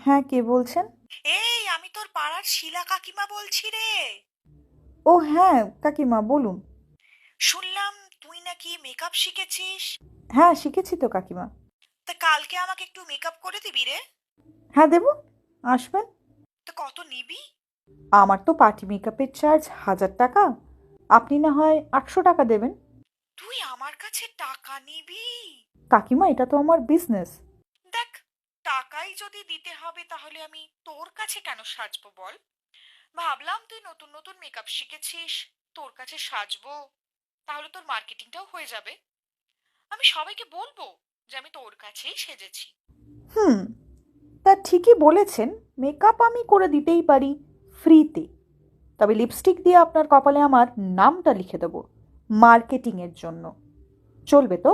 হ্যাঁ, কে বলছেন? এই আমি তোর পাড়ার শিলা কাকিমা বলছি রে। ও হ্যাঁ, কাকিমা বলুন। শুনলাম তুই নাকি মেকআপ শিখেছিস। হ্যাঁ, শিখেছি তো কাকিমা। তা কালকে আমাকে একটু মেকআপ করে দিবি রে। হ্যাঁ, দেবো। আসবেন। তো কত নিবি? আমার তো পার্টি মেকআপের চার্জ 1000 টাকা। আপনি না হয় 800 টাকা দেবেন। তুই আমার কাছে টাকা নিবি? কাকিমা, এটা তো আমার বিজনেস। দেখ, টাকাই যদি দিতে হবে তাহলে আমি তোর কাছে কেন সাজবো বল। ভাবলাম তুই নতুন নতুন মেকআপ শিখেছিস, তোর কাছে সাজবো, তাহলে তোর মার্কেটিংটাও হয়ে যাবে। আমি সবাইকে বলবো যে আমি তোর কাছেই সেজেছি। হুম, তা ঠিকই বলেছেন। মেকআপ আমি করে দিতেই পারি, ফ্রিতে। তবে লিপস্টিক দিয়ে আপনার কপালে আমার নামটা লিখে দেবো, মার্কেটিংয়ের জন্য। চলবে তো?